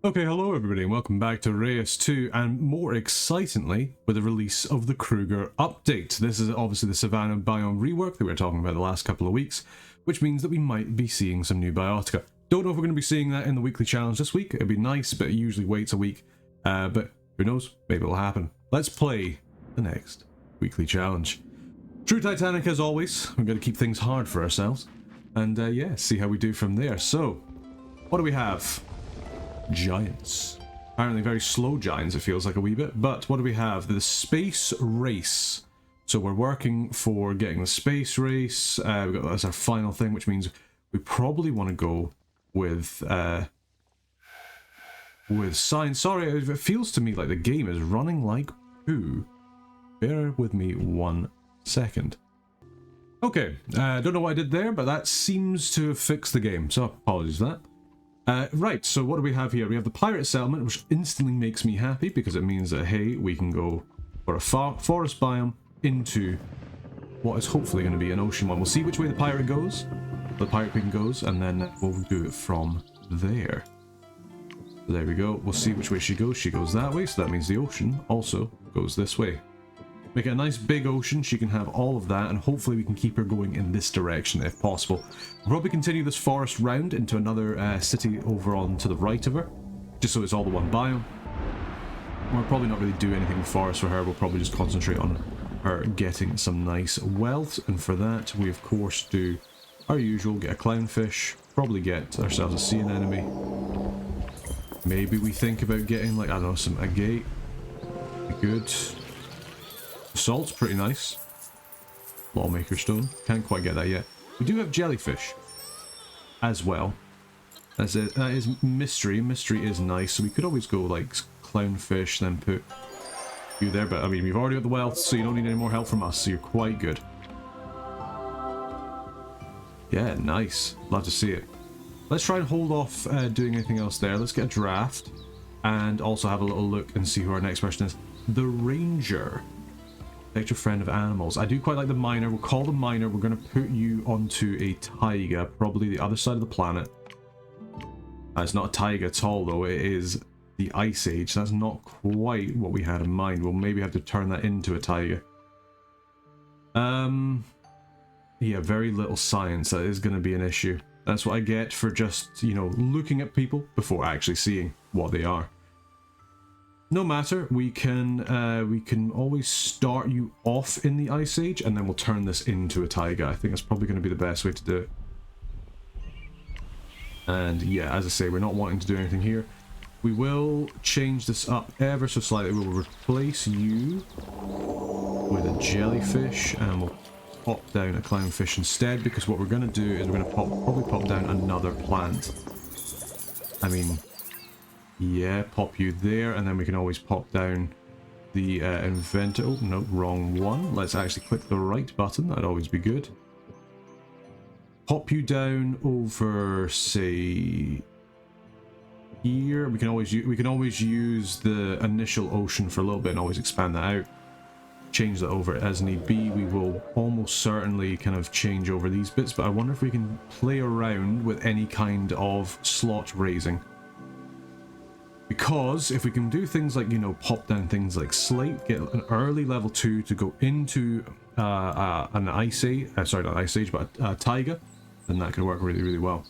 Okay, hello everybody and welcome back to Reus 2 and more excitingly with the release of the Kruger update. This is obviously the Savannah biome rework that we were talking about the last couple of weeks, which means that we might be seeing some new biotica. Don't know if we're going to be seeing that in the weekly challenge this week. It'd be nice, but it usually waits a week. But who knows, maybe it'll happen. Let's play the next weekly challenge. True Titanic as always. We're going to keep things hard for ourselves and yeah, see how we do from there. So, what do we have? Giants. Apparently very slow giants, it feels like a wee bit. But what do we have? The space race. So we're working for getting the space race. We've got that's our final thing, which means we probably want to go with science. Sorry, it feels to me like the game is running like poo. Bear with me 1 second. Okay, don't know what I did there, but that seems to have fixed the game, so apologies for that. Right, so what do we have here? We have the pirate settlement, which instantly makes me happy because it means that, hey, we can go for a forest biome into what is hopefully going to be an ocean one. We'll see which way the pirate queen goes, and then we'll do it from there. There we go. We'll see which way she goes. She goes that way, so that means the ocean also goes this way. Make it a nice big ocean. She can have all of that, and hopefully we can keep her going in this direction if possible. We'll probably continue this forest round into another city over on to the right of her, just so it's all the one biome. We'll probably not really do anything with forest for her. We'll probably just concentrate on her getting some nice wealth, and for that we of course do our usual, get a clownfish, probably get ourselves a sea anemone. Maybe we think about getting, like, I don't know, some agate. Be good. Salt's pretty nice. Lawmaker stone. Can't quite get that yet. We do have jellyfish as well. That's it. That is mystery. Mystery is nice. So we could always go like clownfish, then put you there. But I mean, we've already got the wealth, so you don't need any more help from us. So you're quite good. Yeah, nice. Love to see it. Let's try and hold off doing anything else there. Let's get a draft and also have a little look and see who our next person is. The Ranger. Protect your friend of animals. I do quite like the miner. We'll call the miner. We're going to put you onto a taiga, probably the other side of the planet. It's not a taiga at all, though. It is the Ice Age. That's not quite what we had in mind. We'll maybe have to turn that into a taiga. Yeah, very little science. That is going to be an issue. That's what I get for just, you know, looking at people before actually seeing what they are. No matter, we can always start you off in the Ice Age, and then we'll turn this into a taiga. I think that's probably going to be the best way to do it. And yeah, as I say, we're not wanting to do anything here. We will change this up ever so slightly. We will replace you with a jellyfish, and we'll pop down a clownfish instead, because what we're going to do is we're going to probably pop down another plant. I mean, yeah, pop you there, and then we can always pop down the inventor. Oh, no, wrong one. Let's actually click the right button. That'd always be good. Pop you down over, say, here. We can always use the initial ocean for a little bit and always expand that out. Change that over as need be. We will almost certainly kind of change over these bits, but I wonder if we can play around with any kind of slot raising. Because if we can do things like, you know, pop down things like slate, get an early level 2 to go into an Ice Age, sorry, not Ice Age, but a taiga, then that could work really, really well.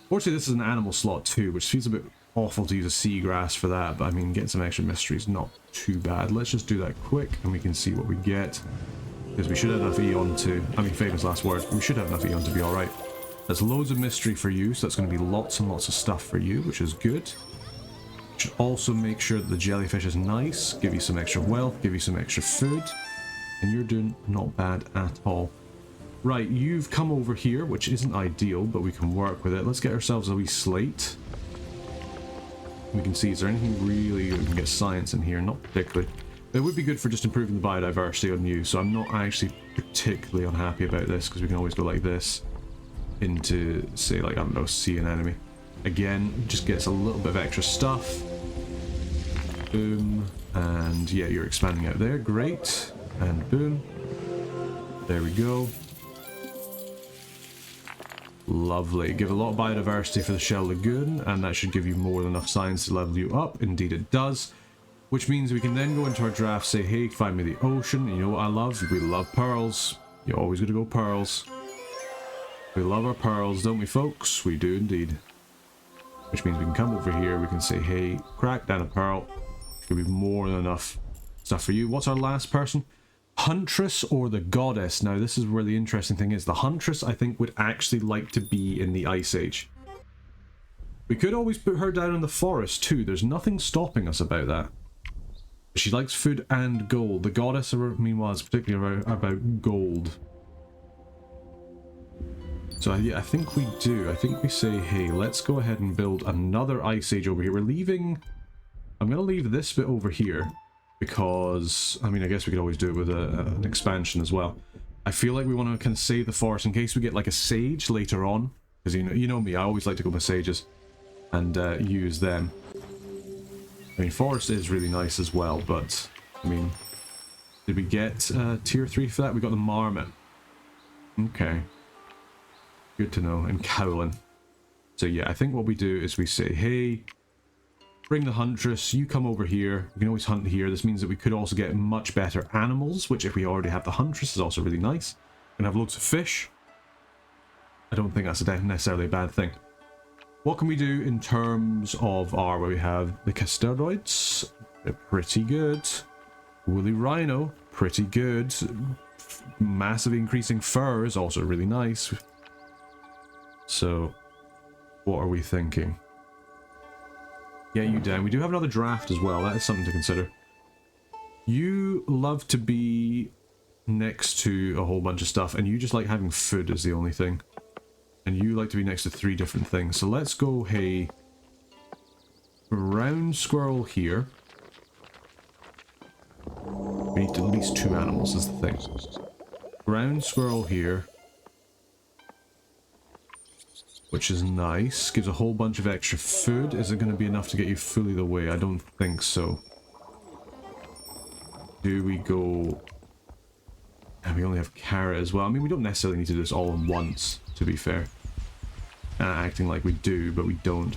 Fortunately, this is an animal slot too, which feels a bit awful to use a seagrass for that, but I mean, getting some extra mystery is not too bad. Let's just do that quick and we can see what we get. Because we should have enough Eon to, I mean, famous last words, we should have enough Eon to be alright. There's loads of mystery for you, so that's going to be lots and lots of stuff for you, which is good. Should also make sure that the jellyfish is nice, give you some extra wealth, give you some extra food, and you're doing not bad at all. Right, you've come over here, which isn't ideal, but we can work with it. Let's get ourselves a wee slate. We can see, is there anything really, we can get science in here? Not particularly. It would be good for just improving the biodiversity on you, so I'm not actually particularly unhappy about this, because we can always go like this into, say, like, I don't know, sea anemone. Again, just gets a little bit of extra stuff. Boom. And yeah, you're expanding out there. Great. And boom. There we go. Lovely. Give a lot of biodiversity for the Shell Lagoon, and that should give you more than enough science to level you up. Indeed it does. Which means we can then go into our draft, say, hey, find me the ocean. You know what I love? We love pearls. You're always going to go pearls. We love our pearls, don't we, folks? We do indeed. Which means we can come over here, we can say, hey, crack down a pearl. Should be more than enough stuff for you. What's our last person? Huntress or the Goddess? Now, this is where the interesting thing is. The Huntress, I think, would actually like to be in the Ice Age. We could always put her down in the forest, too. There's nothing stopping us about that. She likes food and gold. The Goddess, meanwhile, is particularly about gold. So I think we do. I think we say, hey, let's go ahead and build another Ice Age over here. We're leaving... I'm going to leave this bit over here. Because, I mean, I guess we could always do it with an expansion as well. I feel like we want to kind of save the forest in case we get like a sage later on. Because you know me, I always like to go with sages and use them. I mean, forest is really nice as well, but, I mean, did we get tier 3 for that? We got the marmot. Okay. Good to know. And Cowlin. So yeah, I think what we do is we say, hey... Bring the Huntress, you come over here. You can always hunt here. This means that we could also get much better animals, which if we already have the Huntress is also really nice. And have loads of fish. I don't think that's necessarily a bad thing. What can we do in terms of our, where we have the Casteroids? They're pretty good. Woolly Rhino, pretty good. Massively increasing fur is also really nice. So, what are we thinking? Get you down. We do have another draft as well. That is something to consider. You love to be next to a whole bunch of stuff, and you just like having food is the only thing. And you like to be next to 3 different things. So let's go, hey, brown squirrel here. We need at least 2 animals is the thing. Brown squirrel here. Which is nice. Gives a whole bunch of extra food. Is it going to be enough to get you fully the way? I don't think so. Do we go... And we only have carrot as well. I mean, we don't necessarily need to do this all at once, to be fair. Acting like we do, but we don't.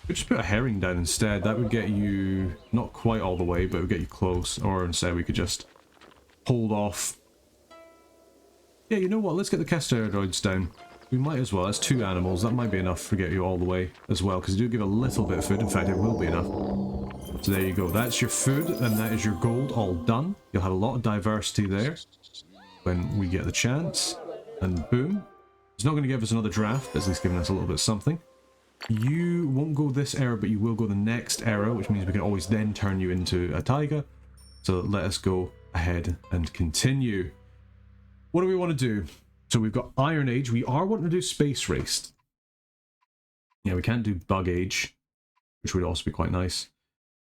We just put a herring down instead. That would get you... Not quite all the way, but it would get you close. Or instead we could just hold off. Yeah, you know what? Let's get the Casteroids down. We might as well. That's 2 animals. That might be enough to get you all the way as well, because you do give a little bit of food. In fact, it will be enough. So there you go. That's your food, and that is your gold all done. You'll have a lot of diversity there when we get the chance. And boom. It's not going to give us another draft, but at least giving us a little bit of something. You won't go this era, but you will go the next era, which means we can always then turn you into a taiga. So let us go ahead and continue. What do we want to do? So we've got Iron Age. We are wanting to do Space Race. Yeah, we can't do Bug Age, which would also be quite nice.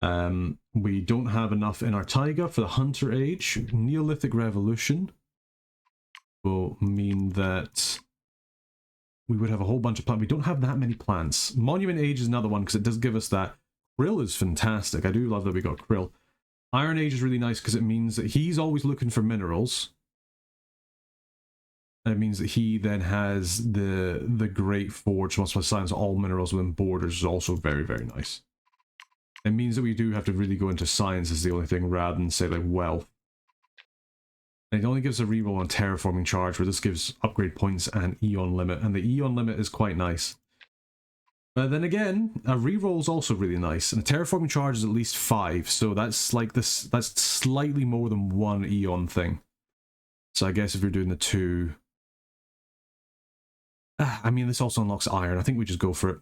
We don't have enough in our Taiga for the Hunter Age. Neolithic Revolution will mean that we would have a whole bunch of plants. We don't have that many plants. Monument Age is another one because it does give us that. Krill is fantastic. I do love that we got Krill. Iron Age is really nice because it means that he's always looking for minerals. And it means that he then has the Great Forge, once plus silence all minerals within borders, is also very, very nice. It means that we do have to really go into science as the only thing, rather than say like wealth. And it only gives a reroll on terraforming charge, where this gives upgrade points and Eon limit, and the Eon limit is quite nice. But then again, a reroll is also really nice, and a terraforming charge is at least 5, so that's like this. That's slightly more than 1 Eon thing. So I guess if you're doing the 2. I mean, this also unlocks iron. I think we just go for it.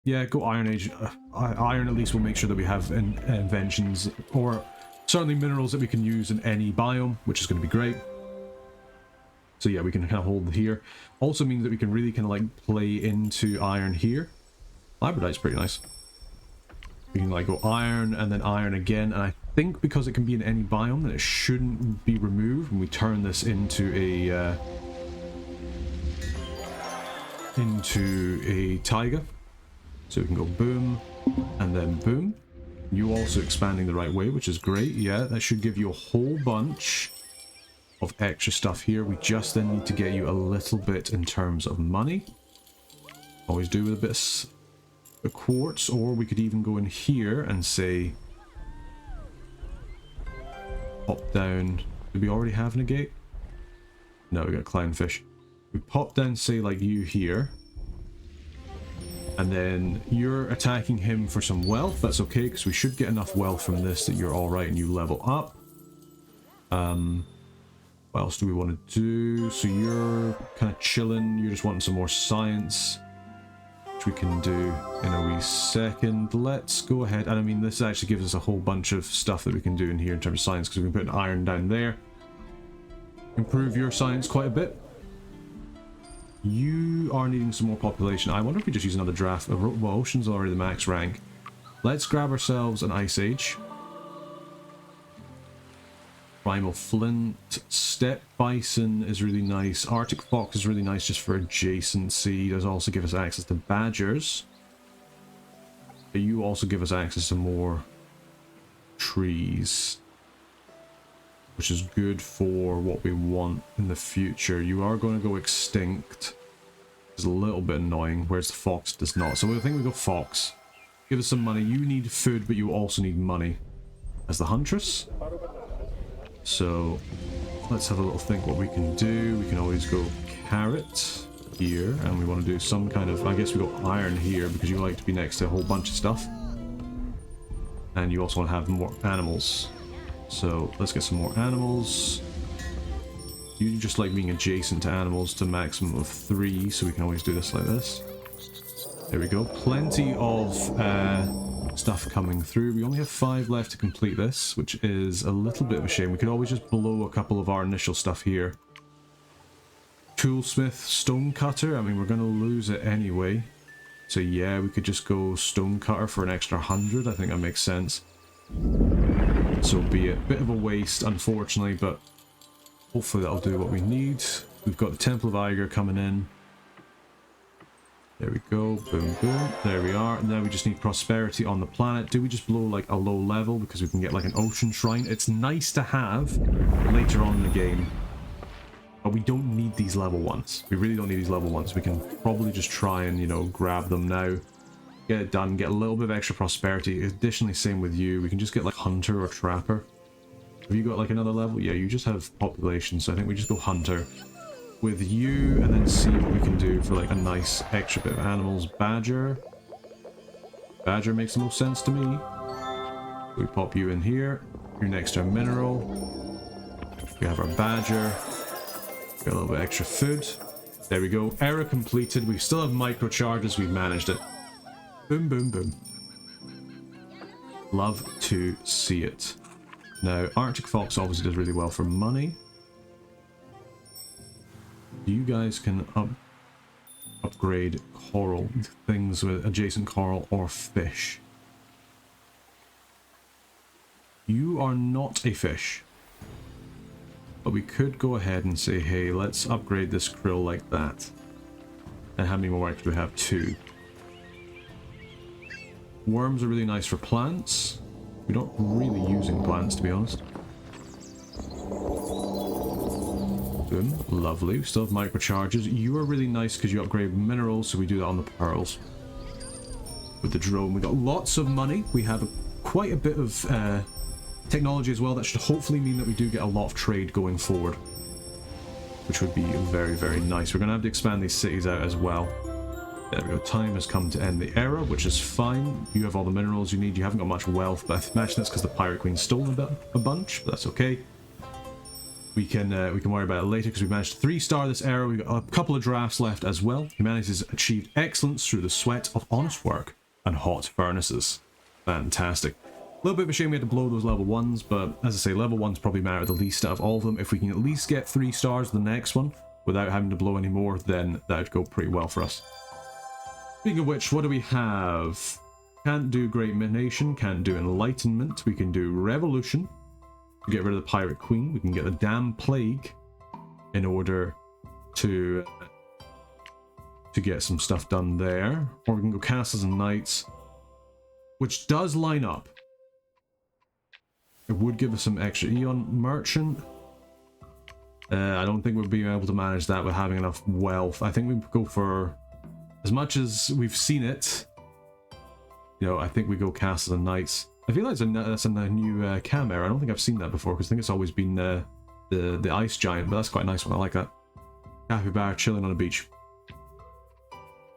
Yeah, go Iron Age. Iron at least will make sure that we have inventions, or certainly minerals that we can use in any biome, which is going to be great. So yeah, we can kind of hold here. Also means that we can really kind of like play into iron here. Labradorite's pretty nice. We can like go iron and then iron again, and I think because it can be in any biome, that it shouldn't be removed when we turn this into a taiga. So we can go boom and then boom. You also expanding the right way, which is great. Yeah, that should give you a whole bunch of extra stuff here. We just then need to get you a little bit in terms of money. Always do with a bit of quartz, or we could even go in here and say, pop down. Do we already have negate? No, we got clownfish. We pop down, say, like you here. And then you're attacking him for some wealth. That's okay, because we should get enough wealth from this that you're alright and you level up. What else do we want to do? So you're kind of chilling. You're just wanting some more science, which we can do in a wee second. Let's go ahead. And I mean, this actually gives us a whole bunch of stuff that we can do in here in terms of science, because we can put an iron down there. Improve your science quite a bit. You are needing some more population. I wonder if we just use another draft. Well, Ocean's already the max rank. Let's grab ourselves an Ice Age. Primal Flint. Steppe Bison is really nice. Arctic Fox is really nice just for adjacency. Does also give us access to badgers. But you also give us access to more trees, which is good for what we want in the future. You are going to go extinct. It's a little bit annoying, whereas the fox does not. So I think we go fox. Give us some money. You need food, but you also need money as the huntress. So let's have a little think what we can do. We can always go carrot here, and we want to do some kind of, I guess we go iron here because you like to be next to a whole bunch of stuff. And you also want to have more animals. So let's get some more animals. You just like being adjacent to animals to maximum of 3, so we can always do this like this. There we go. Plenty of stuff coming through. We only have 5 left to complete this, which is a little bit of a shame. We could always just blow a couple of our initial stuff here. Toolsmith, stonecutter. I mean, we're going to lose it anyway. So yeah, we could just go stonecutter for an extra 100. I think that makes sense. So be it. Bit of a waste, unfortunately, but hopefully that'll do what we need. We've got the Temple of Iger coming in. There we go. Boom, boom. There we are. Now we just need prosperity on the planet. Do we just blow like a low level because we can get like an ocean shrine? It's nice to have later on in the game, but we don't need these level ones. We really don't need these level ones. We can probably just try and, you know, grab them now. Get it done, get a little bit of extra prosperity. Additionally, same with you. We can just get like hunter or trapper. Have you got like another level? Yeah, you just have population, so I think we just go hunter with you and then see what we can do for like a nice extra bit of animals. Badger. Badger makes the most sense to me. We pop you in here. You're next to a mineral. We have our badger. Got a little bit extra food. There we go. Error completed. We still have microcharges. We've managed it. Boom, boom, boom. Love to see it. Now, Arctic Fox obviously does really well for money. You guys can upgrade coral, things with adjacent coral or fish. You are not a fish. But we could go ahead and say, hey, let's upgrade this krill like that. And how many more work do we have? 2. Worms are really nice for plants. We're not really using plants, to be honest. Boom. Lovely. We still have microcharges. You are really nice because you upgrade minerals, so we do that on the pearls. With the drone, we got lots of money. We have quite a bit of technology as well. That should hopefully mean that we do get a lot of trade going forward, which would be very, very nice. We're going to have to expand these cities out as well. There we go. Time has come to end the era, which is fine. You have all the minerals you need. You haven't got much wealth, but I imagine that's because the Pirate Queen stole a bunch, but that's okay. We can worry about it later because we managed to 3-star this era. We've got a couple of drafts left as well. Humanity has achieved excellence through the sweat of honest work and hot furnaces. Fantastic. A little bit of a shame we had to blow those level 1s, but as I say, level 1s probably matter the least out of all of them. If we can at least get 3 stars the next one without having to blow any more, then that would go pretty well for us. Speaking of which, what do we have? Can't do Great Nation, can't do Enlightenment. We can do Revolution. Get rid of the Pirate Queen. We can get the Damn Plague in order to get some stuff done there. Or we can go Castles and Knights, which does line up. It would give us some extra. Eon Merchant. I don't think we'll be able to manage that with having enough wealth. I think we go for As much as we've seen it, you know, I think we go Castles and Knights. I feel like that's a new cam era. I don't think I've seen that before, because I think it's always been the ice giant, but that's quite a nice one. I like that. Capybara chilling on a beach.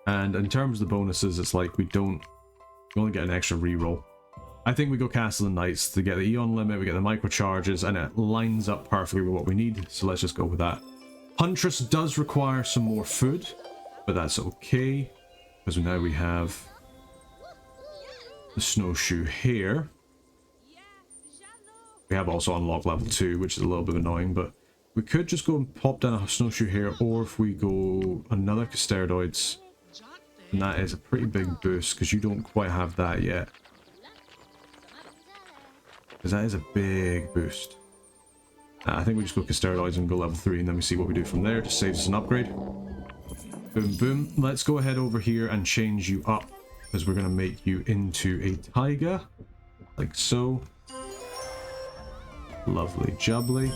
And in terms of the bonuses, it's like we only get an extra reroll. I think we go Castle and Knights to get the Eon limit, we get the microcharges, and it lines up perfectly with what we need, so let's just go with that. Huntress does require some more food, but that's okay, because now we have the Snowshoe here. We have also unlocked level 2, which is a little bit annoying, but we could just go and pop down a Snowshoe here, or if we go another Casteroids, and that is a pretty big boost, because you don't quite have that yet. Because that is a big boost. I think we just go Casteroids and go level 3, and then we see what we do from there. Just saves us an upgrade. Boom, boom. Let's go ahead over here and change you up, because we're going to make you into a Taiga. Like so. Lovely jubbly.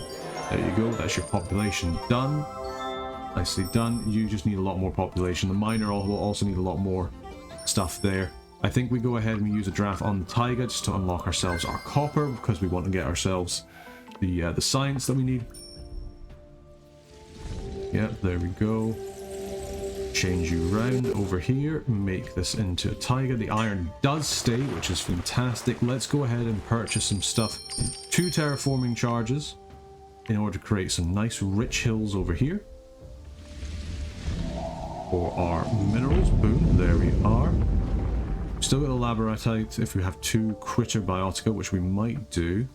There you go. That's your population done. Nicely done. You just need a lot more population. The miner will also need a lot more stuff there. I think we go ahead and we use a draft on the Taiga just to unlock ourselves our copper, because we want to get ourselves the science that we need. Yep, there we go. Change you round over here, make this into a Taiga. The iron does stay, which is fantastic. Let's go ahead and purchase some stuff. 2 terraforming charges in order to create some nice rich hills over here. For our minerals, boom, there we are. Still got a laborite if we have 2 critter biotica, which we might do,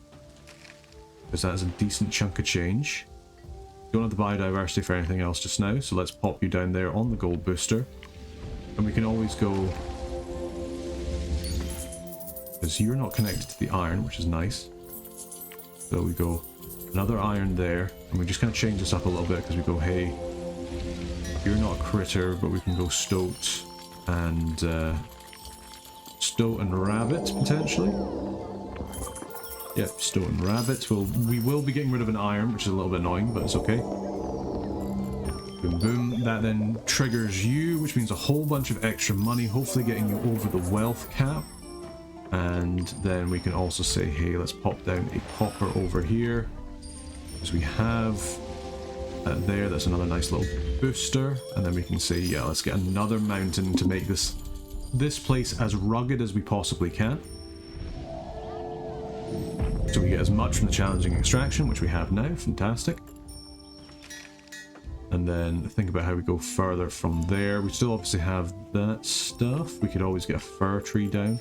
because that is a decent chunk of change. Don't have the biodiversity for anything else just now, so let's pop you down there on the gold booster. And we can always go, because you're not connected to the iron, which is nice. So we go another iron there, and we just kind of change this up a little bit, because we go, hey, you're not a critter, but we can go stoat and stoat and rabbit potentially. Yep, stoat and rabbit. We will be getting rid of an iron, which is a little bit annoying, but it's okay. Boom, boom. That then triggers you, which means a whole bunch of extra money, hopefully getting you over the wealth cap. And then we can also say, hey, let's pop down a copper over here, because we have there. That's another nice little booster. And then we can say, yeah, let's get another mountain to make this place as rugged as we possibly can. So we get as much from the challenging extraction, which we have now. Fantastic. And then think about how we go further from there. We still obviously have that stuff. We could always get a fir tree down.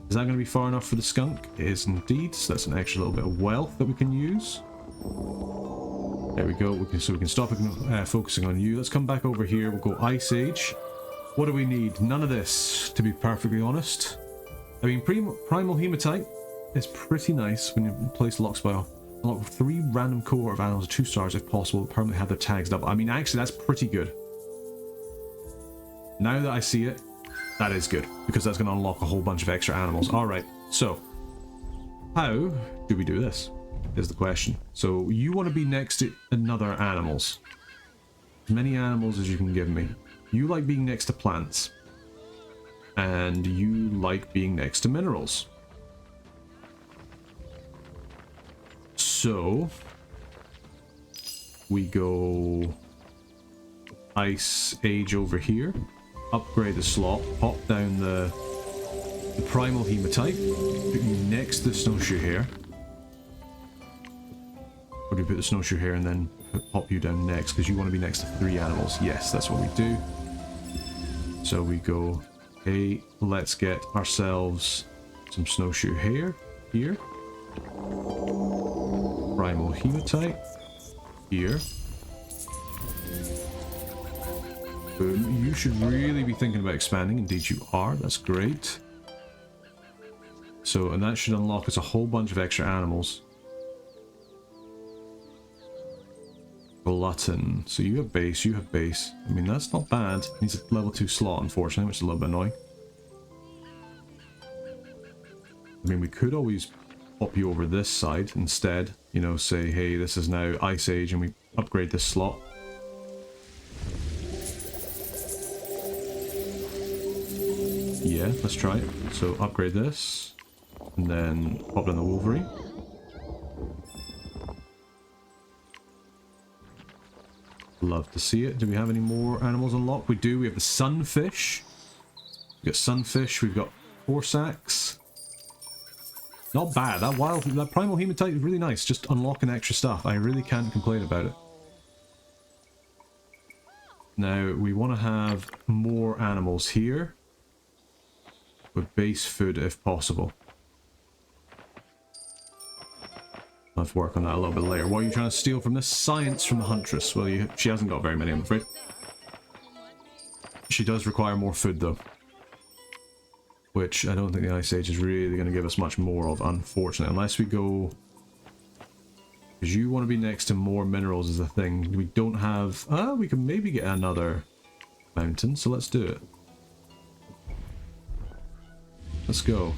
Is that going to be far enough for the skunk? It is indeed. So that's an extra little bit of wealth that we can use. There we go. So we can stop focusing on you. Let's come back over here. We'll go Ice Age. What do we need? None of this, to be perfectly honest. I mean, Primal Hematite is pretty nice when you place locks by unlock 3 random cohort of animals of 2 stars if possible, permanently have their tags double. I mean, actually, that's pretty good. Now that I see it, that is good, because that's going to unlock a whole bunch of extra animals. Alright, so how do we do this is the question. So you want to be next to another animals. As many animals as you can give me. You like being next to plants. And you like being next to minerals. So we go Ice Age over here, upgrade the slot, pop down the Primal Hematite, put you next to the Snowshoe here. Or do we put the Snowshoe here and then pop you down next, because you want to be next to 3 animals? Yes, that's what we do. So we go, hey, let's get ourselves some Snowshoe here. Primal Hematite here. Boom. You should really be thinking about expanding. Indeed you are. That's great. So, and that should unlock us a whole bunch of extra animals. Glutton. So you have base, you have base. I mean, that's not bad. It needs a level 2 slot, unfortunately, which is a little bit annoying. I mean, we could always pop you over this side instead. You know, say, hey, this is now Ice Age, and we upgrade this slot. Yeah, let's try it. So upgrade this, and then pop in the Wolverine. Love to see it. Do we have any more animals unlocked? We do. We have the sunfish. We've got sunfish. We've got Corsacs. Not bad. That primal hematite is really nice. Just unlocking extra stuff. I really can't complain about it. Now, we want to have more animals here. With base food if possible. I'll have to work on that a little bit later. What are you trying to steal from this? Science from the Huntress. Well, she hasn't got very many, I'm afraid. She does require more food, though. Which I don't think the Ice Age is really going to give us much more of, unfortunately. Unless we go... Because you want to be next to more minerals is the thing. We don't have... we can maybe get another mountain, so let's do it. Let's go.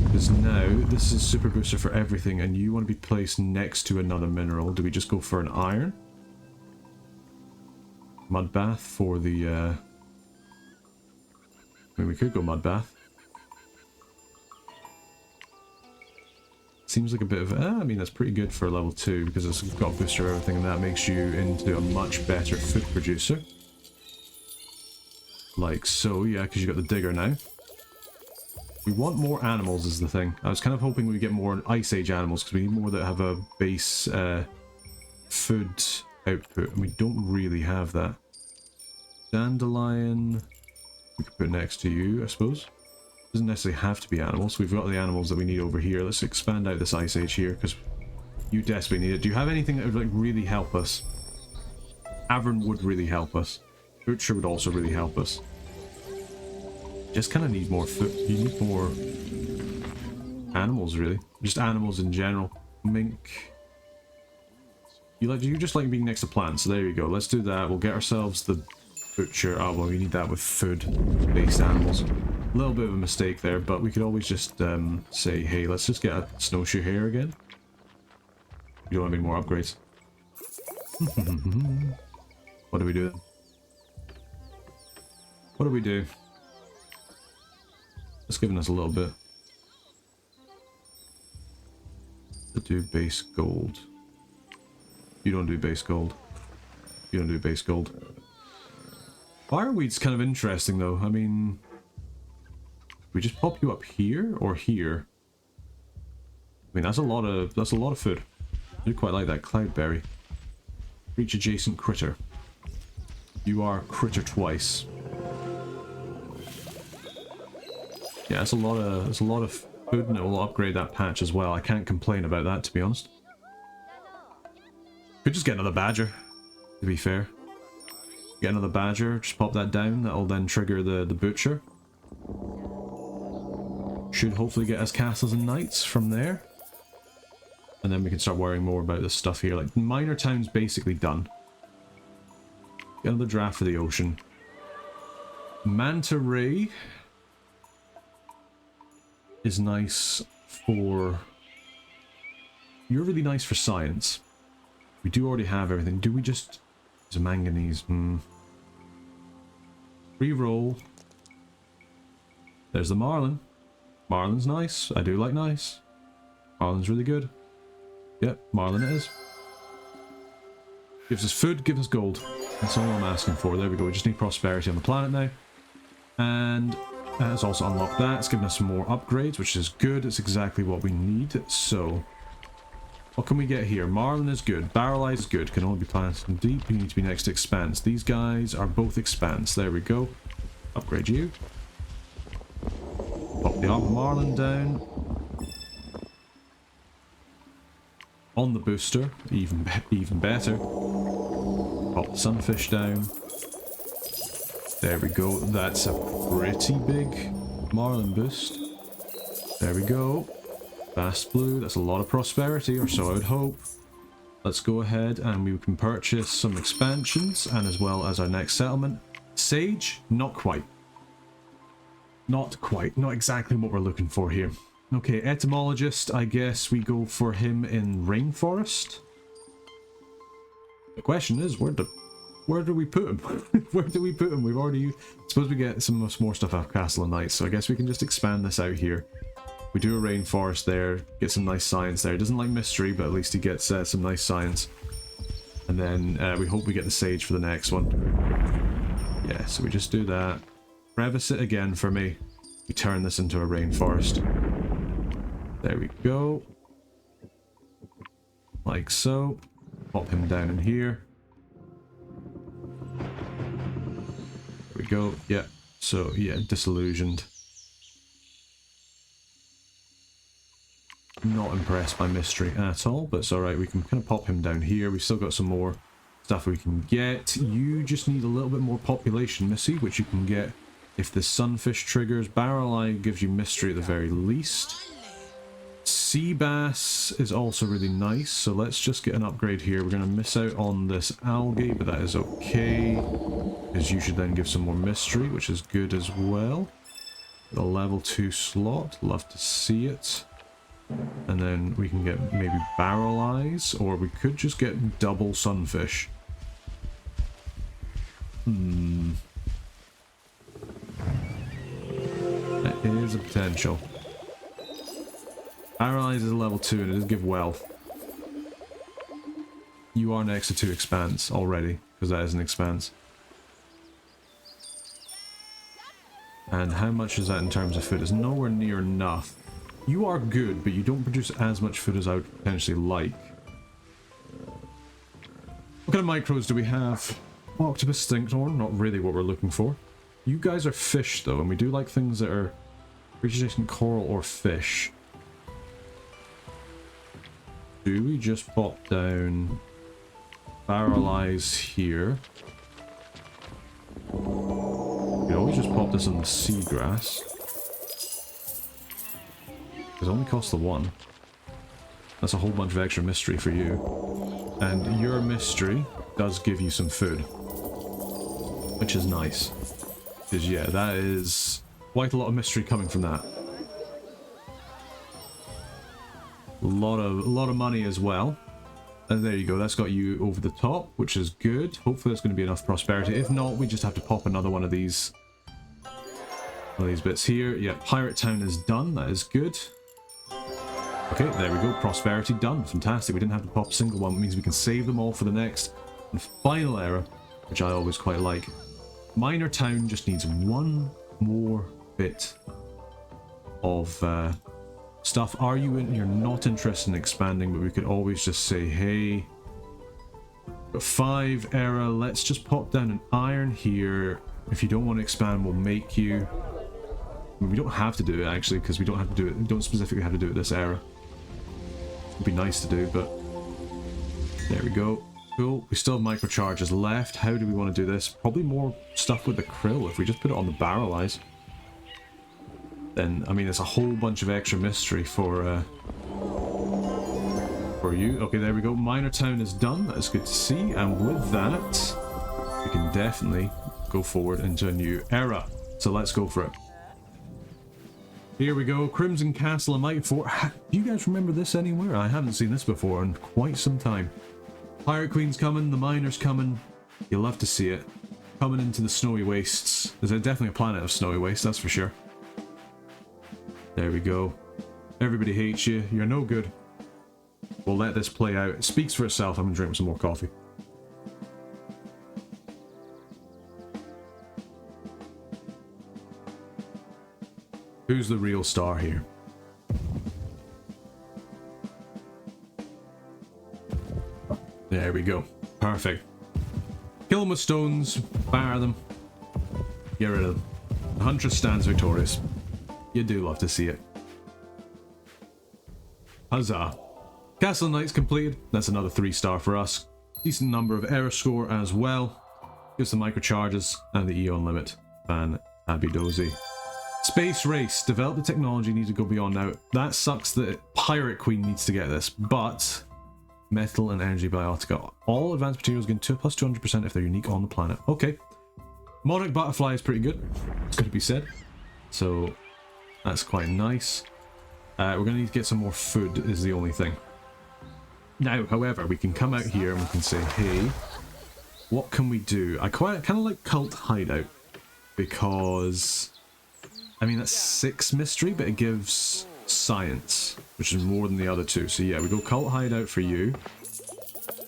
Because now, this is super booster for everything, and you want to be placed next to another mineral. Do we just go for an iron? Mud bath for the... I mean, we could go mud bath. Seems like a bit of... I mean, that's pretty good for level 2, because it's got a booster of everything, and that makes you into a much better food producer. Like so, yeah, because you got the digger now. We want more animals is the thing. I was kind of hoping we'd get more Ice Age animals, because we need more that have a base food output, and we don't really have that. Dandelion... We could put next to you, I suppose. Doesn't necessarily have to be animals. We've got the animals that we need over here. Let's expand out this Ice Age here, because you desperately need it. Do you have anything that would like really help us? Avern would really help us. Butcher would also really help us. Just kind of need more food. You need more animals, really. Just animals in general. Mink. You just like being next to plants. So there you go. Let's do that. We'll get ourselves the butcher. Oh, well, we need that with food-based animals. A little bit of a mistake there, but we could always just say, hey, let's just get a snowshoe here again. You don't have any more upgrades. What do we do? What do we do? It's giving us a little bit. To do base gold. You don't do base gold. You don't do base gold. Fireweed's kind of interesting though. I mean, we just pop you up here or here. I mean, that's a lot of food. I do quite like that cloudberry. Reach adjacent critter. You are critter twice. Yeah, that's a lot of food, and it will upgrade that patch as well. I can't complain about that, to be honest. Could just get another badger, to be fair. Get another badger, just pop that down. That'll then trigger the butcher. Should hopefully get us castles and knights from there. And then we can start worrying more about this stuff here. Like, minor town's basically done. Get another draft for the ocean. Manta Ray is nice for... You're really nice for science. We do already have everything. Do we just... There's a manganese. Reroll. There's the Marlin. Marlin's nice. I do like nice. Marlin's really good. Yep, Marlin it is. Gives us food, gives us gold. That's all I'm asking for. There we go. We just need prosperity on the planet now. And it's also unlocked that. It's given us some more upgrades, which is good. It's exactly what we need. So, what can we get here? Marlin is good. Barrel Eye is good. Can only be planted in deep. You need to be next to Expanse. These guys are both Expanse. There we go. Upgrade you. Pop the Aqua Marlin down. On the booster. Even better. Pop the Sunfish down. There we go. That's a pretty big Marlin boost. There we go. Fast blue. That's a lot of prosperity, or so I would hope. Let's go ahead and we can purchase some expansions, and as well as our next settlement. Sage? Not quite. Not quite. Not exactly what we're looking for here. Okay, etymologist. I guess we go for him in Rainforest. The question is, where the Where do we put him? Where do we put him? We've already... Suppose we get some more stuff out of Castle of Knights, so I guess we can just expand this out here. We do a rainforest there, get some nice science there. He doesn't like mystery, but at least he gets some nice science. And then we hope we get the sage for the next one. Yeah, so we just do that. Crevice it again for me. We turn this into a rainforest. There we go. Like so. Pop him down in here. There we go. Yeah. So, yeah, disillusioned. Not impressed by mystery at all, but it's alright. We can kind of pop him down here. We've still got some more stuff we can get. You just need a little bit more population, Missy, which you can get if the sunfish triggers. Barrel Eye gives you mystery at the very least. Sea bass is also really nice, so let's just get an upgrade here. We're going to miss out on this algae, but that is okay, because you should then give some more mystery, which is good as well. The level 2 slot, love to see it. And then we can get maybe barrel eyes, or we could just get double sunfish. That is a potential. Barrel eyes is a level 2 and it does give wealth. You are next to 2 expanse already, because that is an expanse. And how much is that in terms of food? It's nowhere near enough. You are good, but you don't produce as much food as I would potentially like. What kind of micros do we have? Octopus, Stinkhorn, not really what we're looking for. You guys are fish though, and we do like things that are vegetation, coral, or fish. Do we just pop down barrel eyes here? We can always just pop this on the seagrass. It only costs the 1. That's a whole bunch of extra mystery for you. And your mystery does give you some food, which is nice. Because yeah, that is quite a lot of mystery coming from that. A lot of money as well. And there you go, that's got you over the top, which is good. Hopefully there's going to be enough prosperity. If not, we just have to pop another one of these bits here. Yeah, Pirate Town is done, that is good. Okay, there we go, prosperity done. Fantastic, we didn't have to pop a single one. It means we can save them all for the next and final era, which I always quite like. Minor Town just needs one more bit of stuff. Are you in? You're not interested in expanding, but we could always just say, hey, 5 era, let's just pop down an iron here. If you don't want to expand, we'll make you. I mean, we don't have to do it actually, because we don't have to do it. We don't specifically have to do it this era. It'd be nice to do, but there we go. Cool. We still have microcharges left. How do we want to do this? Probably more stuff with the krill. If we just put it on the barrel eyes, then I mean, it's a whole bunch of extra mystery for you. Okay, there we go. Minor Town is done. That is good to see. And with that, we can definitely go forward into a new era. So let's go for it. Here we go, Crimson Castle of Might Fort. Do you guys remember this anywhere? I haven't seen this before in quite some time. Pirate Queen's coming, the miner's coming. You'll love to see it. Coming into the snowy wastes. There's definitely a planet of snowy wastes, that's for sure. There we go. Everybody hates you. You're no good. We'll let this play out. It speaks for itself. I'm gonna drink some more coffee. Who's the real star here? There we go. Perfect. Kill them with stones, fire them, get rid of them. The Huntress stands victorious. You do love to see it. Huzzah. Castle Knights completed. That's another 3-star for us. Decent number of error score as well. Gives the microcharges and the Eon limit. Fan-abby-dozy. Space Race. Develop the technology, need to go beyond now. That sucks that Pirate Queen needs to get this, but Metal and Energy Biotica. All advanced materials gain 2 plus 200% if they're unique on the planet. Okay. Monarch Butterfly is pretty good. It's got to be said. So that's quite nice. We're going to need to get some more food is the only thing. Now, however, we can come out here and we can say, hey, What can we do? I kind of like Cult Hideout because, I mean, that's 6 mystery, but it gives science, which is more than the other 2. So yeah, we go Cult Hideout for you.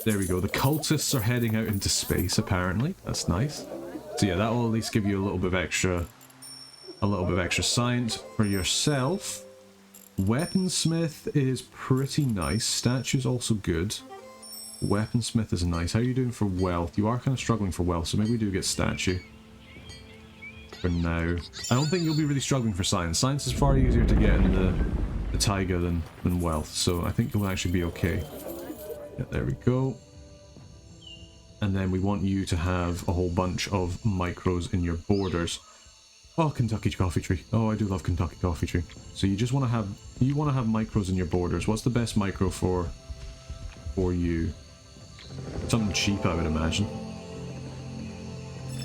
There we go. The cultists are heading out into space, apparently. That's nice. So yeah, that will at least give you a little bit of extra science for yourself. Weaponsmith is pretty nice. Statue's also good. Weaponsmith is nice. How are you doing for wealth? You are kind of struggling for wealth, so maybe we do get statue for now. I don't think you'll be really struggling for science. Science is far easier to get in the taiga than wealth, so I think you'll actually be okay. Yeah, there we go. And then we want you to have a whole bunch of micros in your borders. Oh, Kentucky Coffee Tree. Oh, I do love Kentucky Coffee Tree. So you just want to have micros in your borders. What's the best micro for you? Something cheap, I would imagine.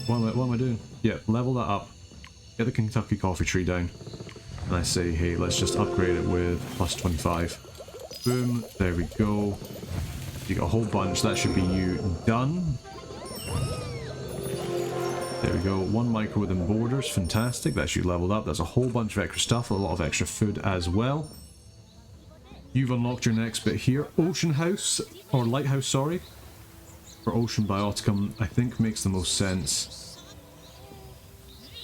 What am I doing? Yeah, level that up. Get the Kentucky Coffee Tree down. And I say, hey, let's just upgrade it with plus 25. Boom, there we go. You got a whole bunch. That should be you done. There we go. 1 micro within borders. Fantastic. That's you leveled up. That's a whole bunch of extra stuff. A lot of extra food as well. You've unlocked your next bit here. Ocean House, or Lighthouse, sorry. For Ocean Bioticum, I think makes the most sense.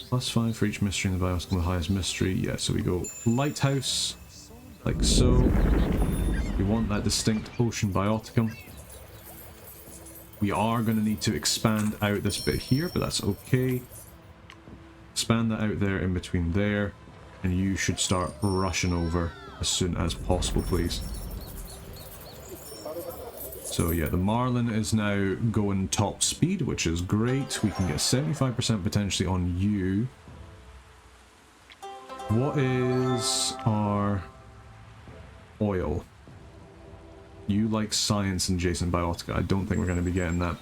Plus 5 for each mystery in the Bioticum with the highest mystery. Yeah, so we go Lighthouse, like so. We want that distinct Ocean Bioticum. We are going to need to expand out this bit here, but that's okay. Expand that out there in between there, and you should start rushing over as soon as possible, please. So yeah, the Marlin is now going top speed, which is great. We can get 75% potentially on you. What is our oil? You like science and Jason Biotica. I don't think we're going to be getting that.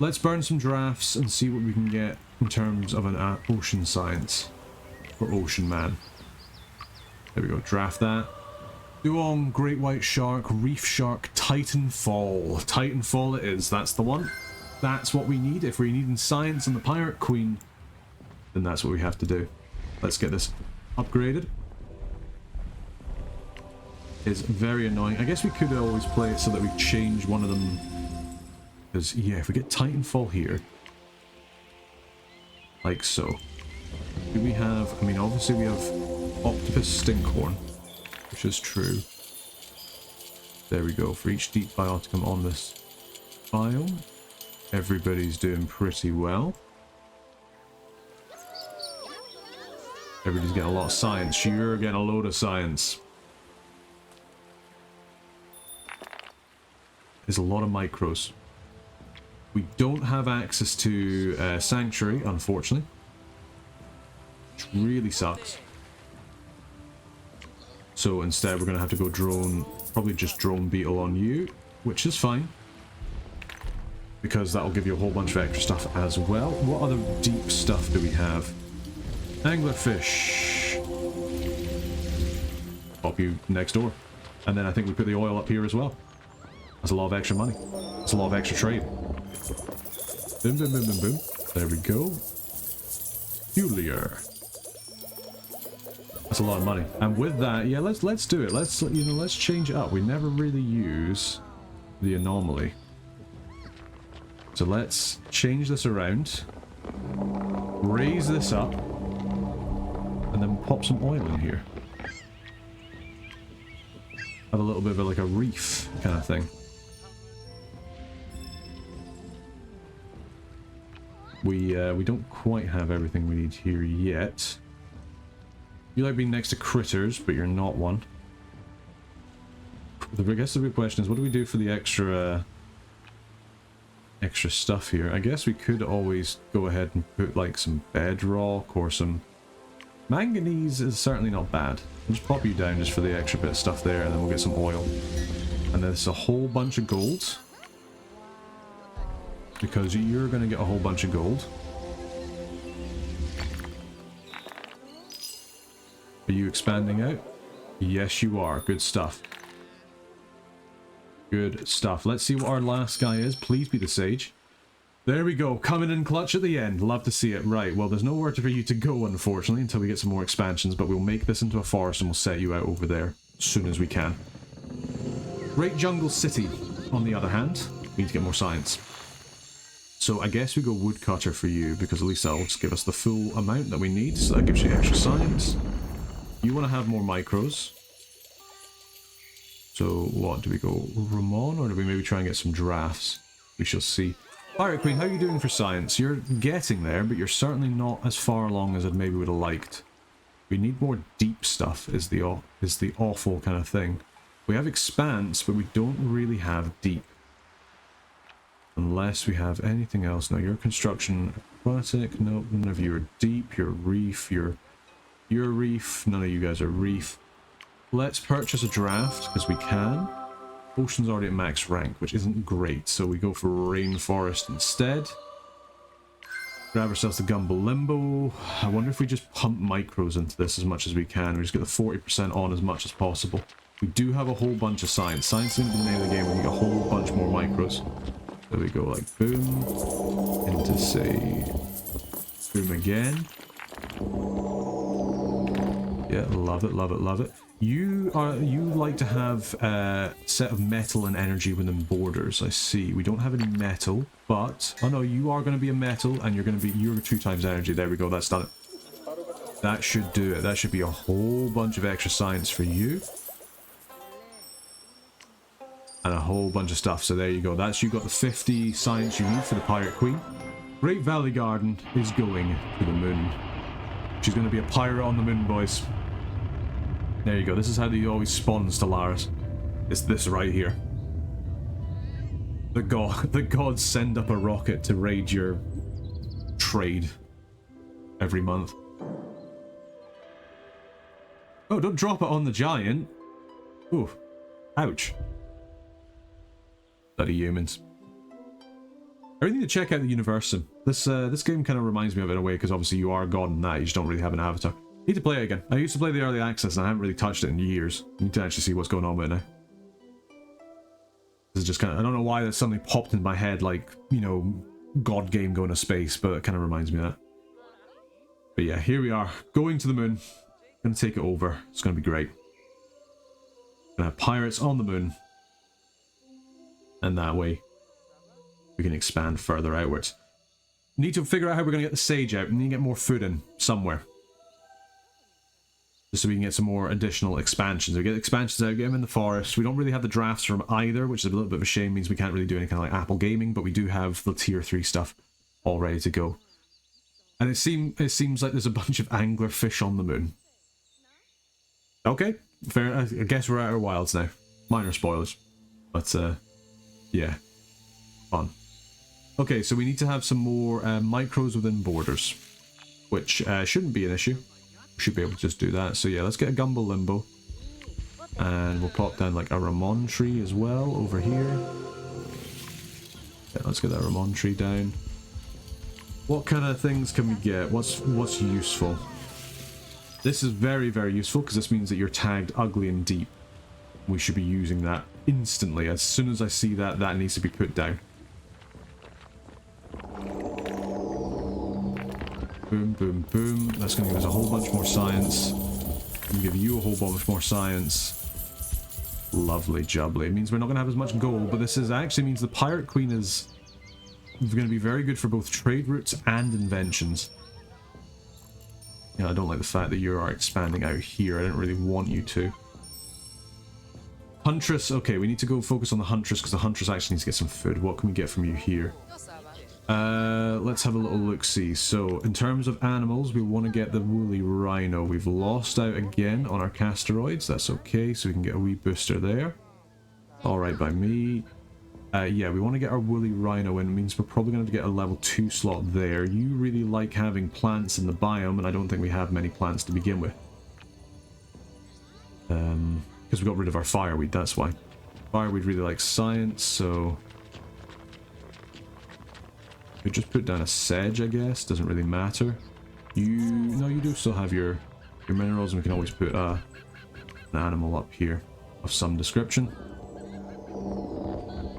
Let's burn some drafts and see what we can get in terms of an ocean science for Ocean Man. There we go, draft that. Duong, Great White Shark, Reef Shark, Titanfall. Titanfall it is, that's the one. That's what we need. If we're needing science and the Pirate Queen, then that's what we have to do. Let's get this upgraded. Is very annoying. I guess we could always play it so that we change one of them. Because, yeah, if we get Titanfall here. Like so. Do we have... I mean, obviously we have Octopus Stinkhorn, which is true. There we go. For each deep bioticum on this biome, everybody's doing pretty well. Everybody's getting a lot of science. You're getting a load of science. There's a lot of micros. We don't have access to Sanctuary, unfortunately. Which really sucks. So instead we're going to have to go drone, probably just drone beetle on you, which is fine. Because that'll give you a whole bunch of extra stuff as well. What other deep stuff do we have? Anglerfish. Pop you next door. And then I think we put the oil up here as well. That's a lot of extra money. That's a lot of extra trade. Boom, boom, boom, boom, boom. There we go. Fuelier. That's a lot of money. And with that, yeah, let's do it. Let's change it up. We never really use the anomaly. So let's change this around. Raise this up. And then pop some oil in here. Have a little bit of like a reef kind of thing. We don't quite have everything we need here yet. You like being next to critters, but you're not one. I guess the big question is, what do we do for the extra stuff here? I guess we could always go ahead and put like some bedrock or some... Manganese is certainly not bad. I'll just pop you down just for the extra bit of stuff there, and then we'll get some oil. And there's a whole bunch of gold. Because you're going to get a whole bunch of gold. Are you expanding out? Yes, you are. Good stuff. Good stuff. Let's see what our last guy is. Please be the Sage. There we go, coming in clutch at the end. Love to see it. Right, well, there's nowhere for you to go, unfortunately, until we get some more expansions, but we'll make this into a forest and we'll set you out over there as soon as we can. Great Jungle City, on the other hand, we need to get more science. So I guess we go woodcutter for you, because at least that'll just give us the full amount that we need, so that gives you extra science. You want to have more micros. So what, do we go Ramon, or do we maybe try and get some drafts? We shall see. Pirate Queen, how are you doing for science? You're getting there, but you're certainly not as far along as I maybe would have liked. We need more deep stuff, is the awful kind of thing. We have expanse, but we don't really have deep. Unless we have anything else. No, you're construction aquatic. No, none of you are deep. You're reef. You're reef. None of you guys are reef. Let's purchase a draft, because we can. Ocean's already at max rank, which isn't great, so we go for rainforest instead. Grab ourselves the Gumbo Limbo. I wonder if we just pump micros into this as much as we can. We just get the 40% on as much as possible. We do have a whole bunch of science. Science isn't the name of the game. We need a whole bunch more micros. There we go, like boom. Into say boom again. Yeah, love it, love it, love it. You like to have a set of metal and energy within borders. I see. We don't have any metal, but oh no, you are going to be a metal, and you're 2 times energy. There we go. That's done it. That should do it. That should be a whole bunch of extra science for you, and a whole bunch of stuff. So there you go. That's you got the 50 science you need for the Pirate Queen. Great Valley Garden is going to the moon. She's going to be a pirate on the moon, boys. There you go. This is how he always spawns Stellaris. It's this right here. The gods send up a rocket to raid your trade every month. Oh, don't drop it on the giant. Ooh, ouch. Bloody humans. I really need to check out the Universum. This game kind of reminds me of it in a way, because obviously you are god in that. You just don't really have an avatar. Need to play it again. I used to play the early access and I haven't really touched it in years. I need to actually see what's going on with it now. This is just kind of, I don't know why that suddenly popped in my head, like, you know, god game going to space, but it kind of reminds me of that. But yeah, here we are, going to the moon. Gonna take it over. It's gonna be great. Gonna have pirates on the moon. And that way, we can expand further outwards. Need to figure out how we're gonna get the sage out. We need to get more food in somewhere. Just so we can get some more additional expansions. We get expansions out, get them in the forest. We don't really have the drafts from either, which is a little bit of a shame. Means we can't really do any kind of like Apple Gaming, but we do have the tier 3 stuff all ready to go. And it seems like there's a bunch of anglerfish on the moon. Okay, fair. I guess we're out of wilds now. Minor spoilers, but yeah, fun. Okay, so we need to have some more micros within borders, which shouldn't be an issue. We should be able to just do that. So yeah, let's get a Gumbo Limbo. And we'll pop down like a Ramon tree as well over here. Yeah, let's get that Ramon tree down. What kind of things can we get? What's useful? This is very, very useful because this means that you're tagged ugly and deep. We should be using that instantly. As soon as I see that, that needs to be put down. Boom, boom, boom. That's going to give us a whole bunch more science. Going to give you a whole bunch more science. Lovely jubbly. It means we're not going to have as much gold, but this actually means the Pirate Queen is going to be very good for both trade routes and inventions. Yeah, I don't like the fact that you are expanding out here. I didn't really want you to. Huntress. Okay, we need to go focus on the Huntress because the Huntress actually needs to get some food. What can we get from you here? Let's have a little look-see. So, in terms of animals, we want to get the woolly rhino. We've lost out again on our casteroids. That's okay, so we can get a wee booster there. Alright by me. Yeah, we want to get our woolly rhino in. It means we're probably going to get a level 2 slot there. You really like having plants in the biome, and I don't think we have many plants to begin with. Because we got rid of our fireweed, that's why. Fireweed really likes science, so... we just put down a sedge, I guess. Doesn't really matter. No, you do still have your minerals, and we can always put an animal up here of some description.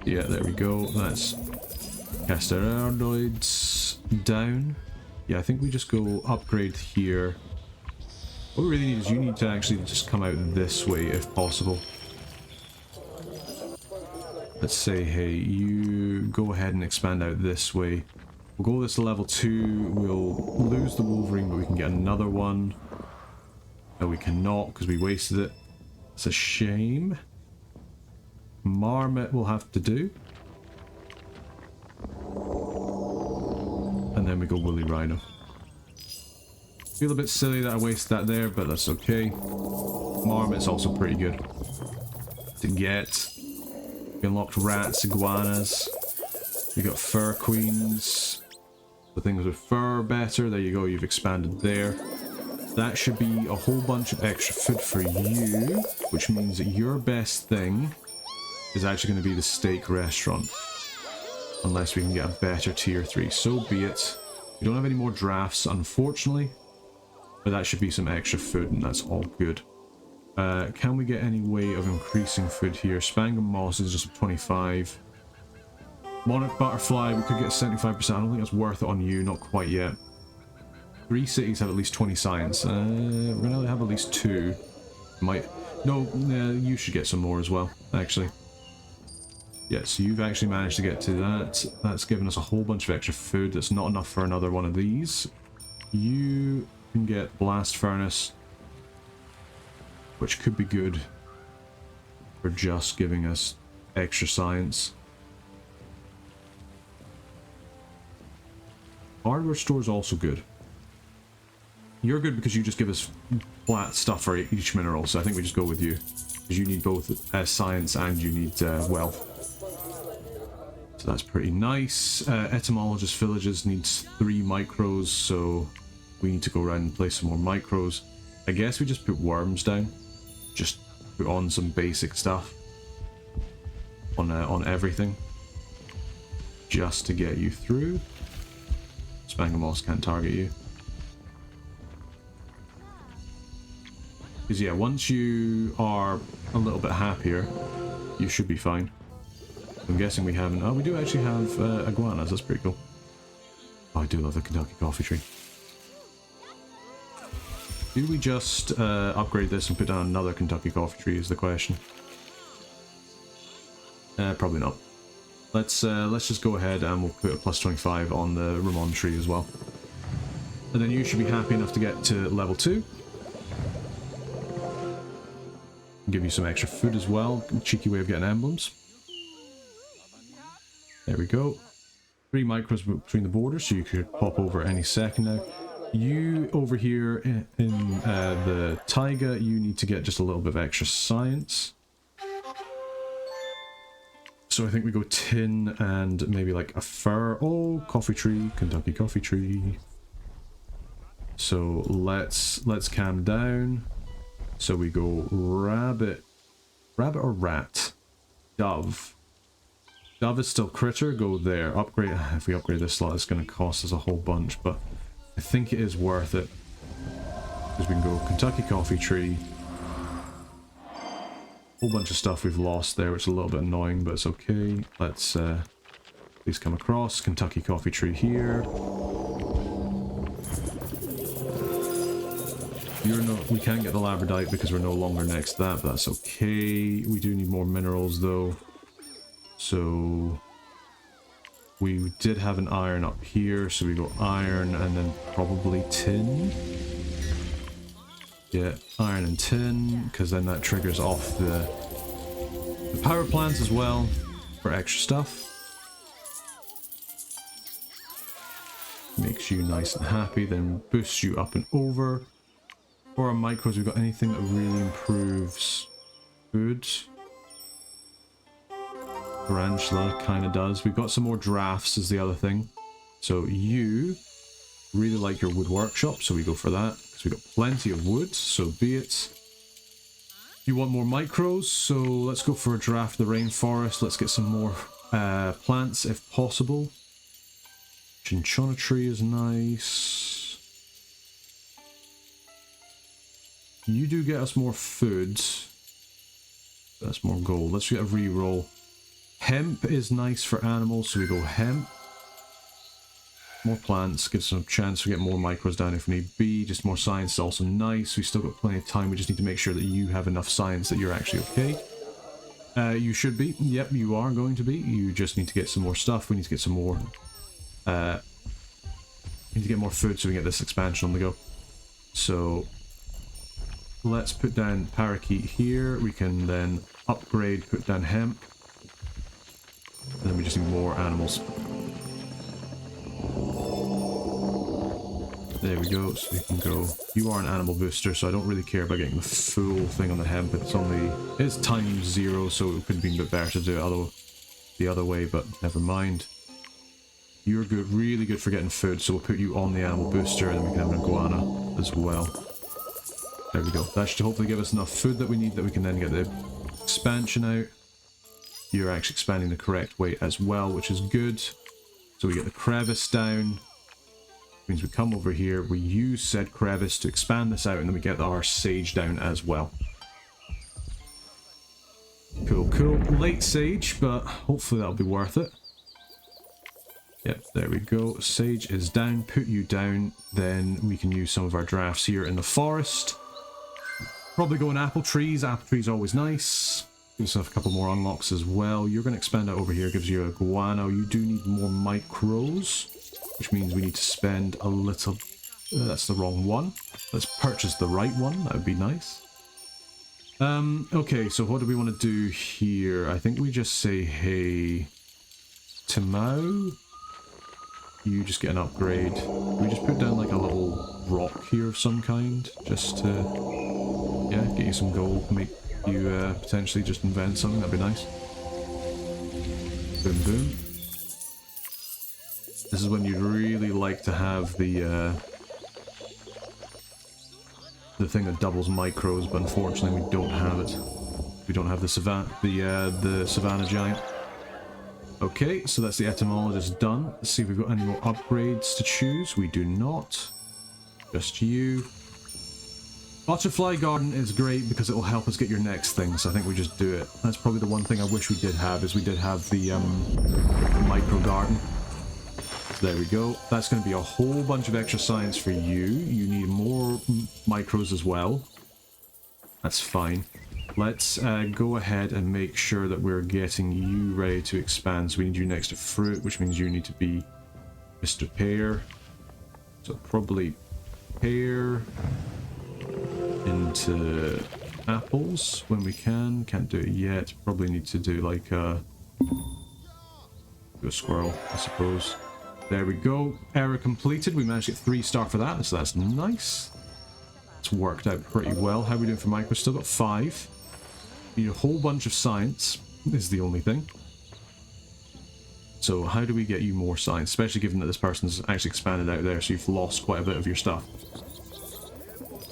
Yeah, there we go. That's Asteroids down. Yeah, I think we just go upgrade here. What we really need is you need to actually just come out this way if possible. Let's say, hey, you go ahead and expand out this way. We'll go this to level 2. We'll lose the Wolverine, but we can get another one. No, we cannot because we wasted it. It's a shame. Marmot will have to do. And then we go Woolly Rhino. Feel a bit silly that I wasted that there, but that's okay. Marmot's also pretty good to get. We unlocked rats, iguanas. We got fur queens. The things with fur better. There you go, you've expanded there. That should be a whole bunch of extra food for you, which means that your best thing is actually going to be the steak restaurant. Unless we can get a better tier 3. So be it. We don't have any more drafts, unfortunately. But that should be some extra food, and that's all good. Can we get any way of increasing food here? Spangam moss is just 25. Monarch butterfly, we could get 75%. I don't think that's worth it on you, not quite yet. 3 cities have at least 20 science. We're gonna have at least 2. Might. No, you should get some more as well, actually. Yeah, so you've actually managed to get to that. That's given us a whole bunch of extra food. That's not enough for another one of these. You can get blast furnace, which could be good for just giving us extra science. Hardware store is also good. You're good because you just give us flat stuff for each mineral, so I think we just go with you. Because you need both science and you need wealth. So that's pretty nice. Etymologist villages needs 3 micros, so we need to go around and place some more micros. I guess we just put worms down. Just put on some basic stuff. On everything. Just to get you through. Spangamos can't target you. Because yeah, once you are a little bit happier, you should be fine. I'm guessing we haven't... Oh, we do actually have iguanas, that's pretty cool. Oh, I do love the Kentucky coffee tree. Do we just upgrade this and put down another Kentucky coffee tree is the question. Probably not. Let's just go ahead and we'll put a plus 25 on the Ramon tree as well. And then you should be happy enough to get to level 2. Give you some extra food as well. Cheeky way of getting emblems. There we go. 3 micros between the borders, so you could pop over any second now. You over here in the taiga, you need to get just a little bit of extra science. So I think we go tin and maybe like a fir. Oh, coffee tree, Kentucky coffee tree. So let's calm down. So we go rabbit or rat, dove. Dove is still critter. Go there. Upgrade. If we upgrade this slot, it's going to cost us a whole bunch, but I think it is worth it because we can go Kentucky coffee tree. Whole bunch of stuff we've lost there, which is a little bit annoying, but it's okay. Let's please come across Kentucky coffee tree here. We can't get the labradite because we're no longer next to that, but that's okay. We do need more minerals though. So we did have an iron up here, so we go iron and then probably tin. Yeah, iron and tin, because then that triggers off the power plants as well for extra stuff. Makes you nice and happy, then boosts you up and over. For our micros, we've got anything that really improves food. Tarantula kind of does. We've got some more drafts is the other thing. So you really like your wood workshop, so we go for that. Because we've got plenty of wood, so be it. You want more micros, so let's go for a draft of the rainforest. Let's get some more plants if possible. Cinchona tree is nice. You do get us more food. That's more gold. Let's get a reroll. Hemp is nice for animals, so we go hemp. More plants, gives us a chance to get more micros down if need be. Just more science is also nice. We've still got plenty of time. We just need to make sure that you have enough science that you're actually okay. You should be. Yep, you are going to be. You just need to get some more stuff. We need to get some more... we need to get more food so we get this expansion on the go. So... let's put down parakeet here. We can then upgrade, put down hemp. And then we just need more animals. There we go, so we can go... You are an animal booster, so I don't really care about getting the full thing on the hemp. It's only... It's times 0, so it could have been a bit better to do it the other way, but never mind. You're good, really good for getting food, so we'll put you on the animal booster, and then we can have an iguana as well. There we go. That should hopefully give us enough food that we need, that we can then get the expansion out. You're actually expanding the correct way as well, which is good. So we get the crevice down. Means we come over here, we use said crevice to expand this out, and then we get our sage down as well. Cool, cool. Late sage, but hopefully that'll be worth it. Yep, there we go. Sage is down, put you down, then we can use some of our drafts here in the forest. Probably go in apple trees. Apple trees are always nice. Gives us a couple more unlocks as well. You're going to expand out over here, gives you a guano. You do need more micros, which means we need to spend a little... that's the wrong one. Let's purchase the right one. That would be nice. Okay, so what do we want to do here? I think we just say, hey, Timau, you just get an upgrade. We just put down like a little rock here of some kind, just to, yeah, get you some gold, make you potentially just invent something. That'd be nice. Boom, boom. This is when you'd really like to have the thing that doubles micros, but unfortunately we don't have it. We don't have the Savannah Giant. Okay, so that's the etymologist done. Let's see if we've got any more upgrades to choose. We do not. Just you. Butterfly Garden is great because it will help us get your next thing, so I think we just do it. That's probably the one thing I wish we did have, is we did have the micro garden. So there we go. That's going to be a whole bunch of extra science for you. You need more micros as well. That's fine. Let's go ahead and make sure that we're getting you ready to expand. So we need you next to fruit, which means you need to be Mr. Pear. So probably pear into apples when we can. Can't do it yet. Probably need to do like a squirrel, I suppose. There we go. Error completed. We managed to get 3-star for that, so that's nice. It's worked out pretty well. How are we doing for micro? Still got 5. Need a whole bunch of science, is the only thing. So how do we get you more science? Especially given that this person's actually expanded out there, so you've lost quite a bit of your stuff.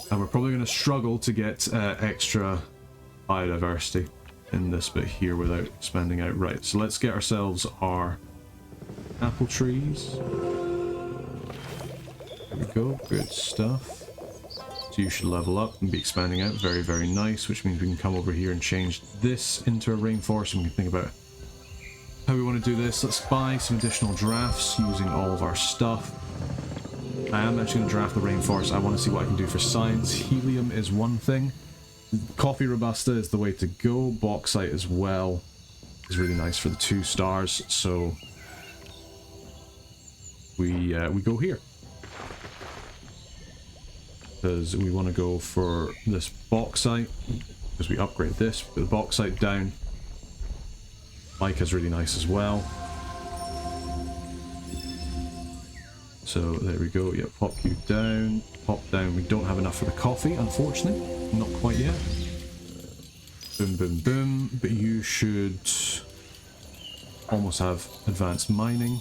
And we're probably going to struggle to get extra biodiversity in this bit here without expanding out. Right, so let's get ourselves our apple trees. There we go, good stuff. So you should level up and be expanding out. Very, very nice, which means we can come over here and change this into a rainforest, and we can think about how we want to do this. Let's buy some additional drafts using all of our stuff. I am actually going to draft the rainforest. I want to see what I can do for science. Helium is one thing. Coffee Robusta is the way to go. Bauxite as well is really nice for the 2 stars. So we go here. Because we want to go for this bauxite. Because we upgrade this. Put the bauxite down. Mica's really nice as well. So there we go. Yep, pop you down. Pop down. We don't have enough for the coffee, unfortunately. Not quite yet. Boom, boom, boom. But you should almost have advanced mining.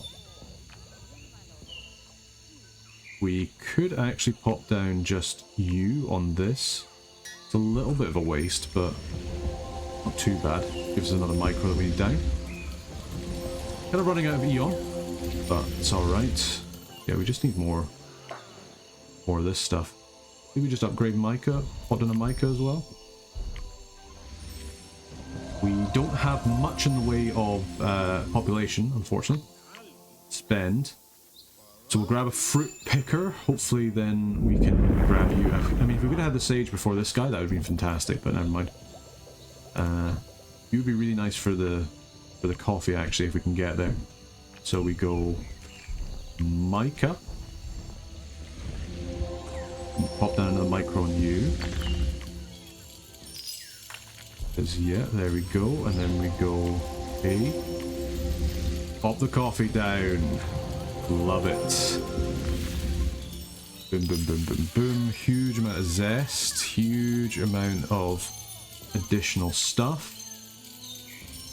We could actually pop down just you on this. It's a little bit of a waste, but not too bad. Gives us another micro that we need down. Kind of running out of Eon, but it's alright. Yeah, we just need more of this stuff. Maybe we just upgrade Mica, pop down a Mica as well. We don't have much in the way of population, unfortunately. Spend. So we'll grab a fruit picker. Hopefully then we can grab you. I mean, if we could have had the sage before this guy, that would be fantastic, but never mind. It would be really nice for the coffee, actually, if we can get there. So we go mica. Pop down another micro on you. Yeah, there we go. And then we go A. Pop the coffee down. Love it. Boom, boom, boom, boom, boom. Huge amount of zest. Huge amount of additional stuff.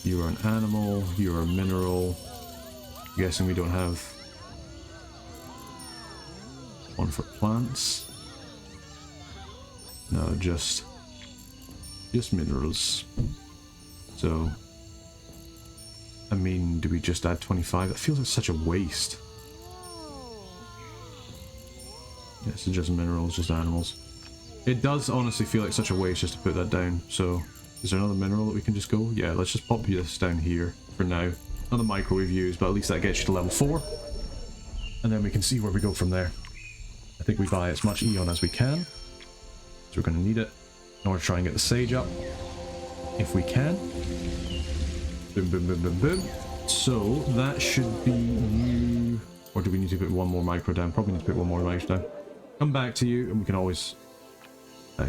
You are an animal. You are a mineral. I'm guessing we don't have one for plants. No, just minerals. So, I mean, do we just add 25? That feels like such a waste. Yeah, so just minerals, just animals. It does honestly feel like such a waste just to put that down. So, is there another mineral that we can just go? Yeah, let's just pop this down here for now. Another micro we've used, but at least that gets you to level 4. And then we can see where we go from there. I think we buy as much Eon as we can. So we're going to need it in order to try and get the sage up. If we can. Boom, boom, boom, boom, boom. So that should be you. Or do we need to put one more micro down? Probably need to put one more micro down. Come back to you and we can always...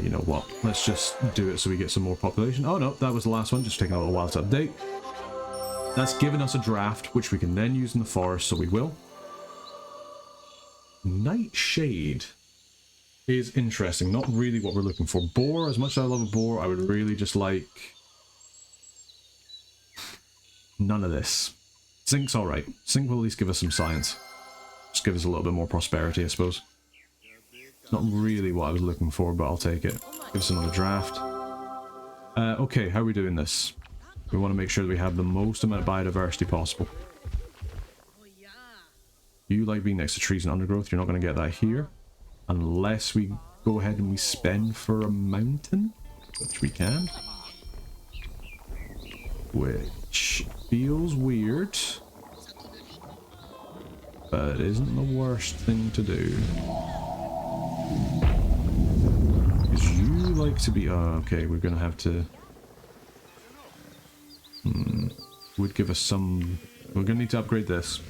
you know what? Let's just do it so we get some more population. Oh no, that was the last one. Just taking a little while to update. That's given us a draft, which we can then use in the forest, so we will. Nightshade is interesting. Not really what we're looking for. Boar, as much as I love a boar, I would really just like... none of this. Zinc's alright. Zinc will at least give us some science. Just give us a little bit more prosperity, I suppose. It's not really what I was looking for, but I'll take it. Give us another draft. Okay, how are we doing this? We want to make sure that we have the most amount of biodiversity possible. You like being next to trees and undergrowth. You're not going to get that here. Unless we go ahead and we spend for a mountain. Which we can. Which feels weird. But it isn't the worst thing to do. Because you like to be... oh, okay, we're going to have to... would give us some... we're going to need to upgrade this.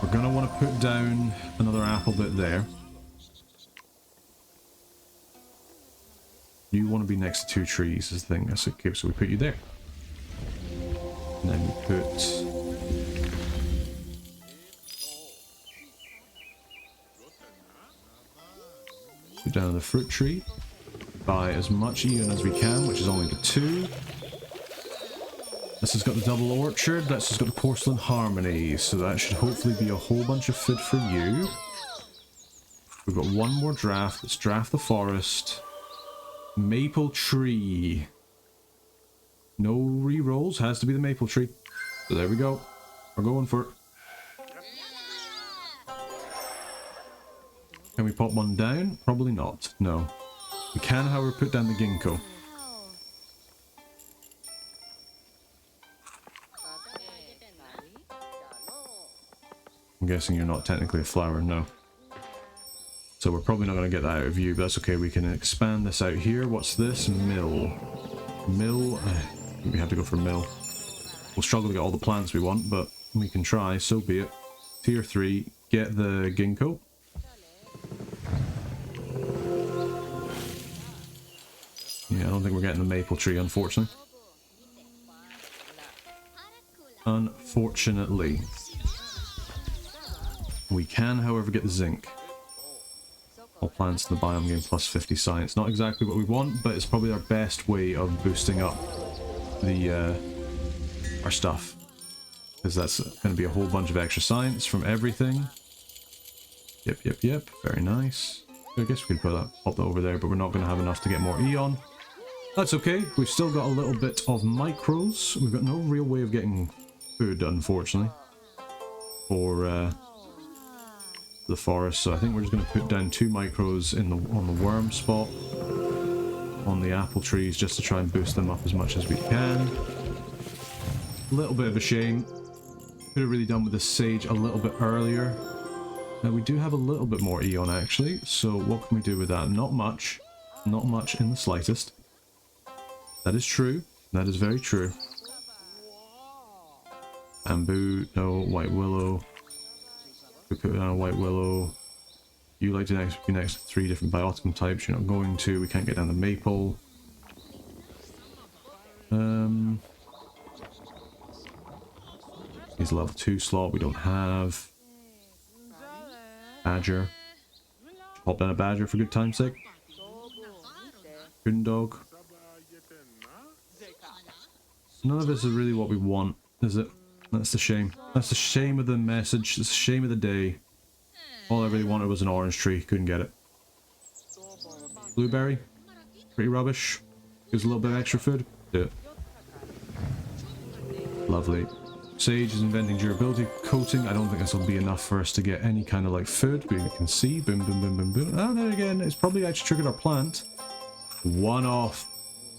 We're going to want to put down another apple bit there. You want to be next to 2 trees is the thing. That's okay, so we put you there. And then we put down the fruit tree. Buy as much Eon as we can, which is only the 2. This has got the double orchard, that's just got the porcelain harmony, so that should hopefully be a whole bunch of food for you. We've got one more draft, let's draft the forest. Maple tree. No re-rolls, has to be the maple tree. So there we go, we're going for it. Can we pop one down? Probably not, no. We can, however, put down the ginkgo. I'm guessing you're not technically a flower, no. So we're probably not going to get that out of you, but that's okay. We can expand this out here. What's this? Mill. Mill. We have to go for mill. We'll struggle to get all the plants we want, but we can try, so be it. Tier 3, get the ginkgo. Yeah, I don't think we're getting the maple tree, unfortunately. Unfortunately. We can, however, get the zinc. All plants in the biome game plus 50 science. Not exactly what we want, but it's probably our best way of boosting up the our stuff. Because that's going to be a whole bunch of extra science from everything. Yep, yep, yep. Very nice. I guess we could pop that over there, but we're not going to have enough to get more Eon. That's okay. We've still got a little bit of micros. We've got no real way of getting food, unfortunately, for the forest. So I think we're just going to put down 2 micros in on the worm spot, on the apple trees, just to try and boost them up as much as we can. A little bit of a shame. Could have really done with the sage a little bit earlier. Now we do have a little bit more Eon actually, so what can we do with that? Not much. Not much in the slightest. That is true. That is very true. Bamboo, no. White willow. We put down a white willow. You like to be next to 3 different biotic types. You're not going to. We can't get down the maple. He's a level 2 slot we don't have. Badger. Pop down a badger for good time's sake. Dog. None of this is really what we want, is it? That's the shame. That's the shame of the message. It's the shame of the day. All I really wanted was an orange tree. Couldn't get it. Blueberry. Pretty rubbish. Gives a little bit of extra food. Do it. Lovely. Sage is inventing durability coating. I don't think this will be enough for us to get any kind of like food, but you can see. Boom, boom, boom, boom, boom. Oh, then again, it's probably actually triggered our plant. One off.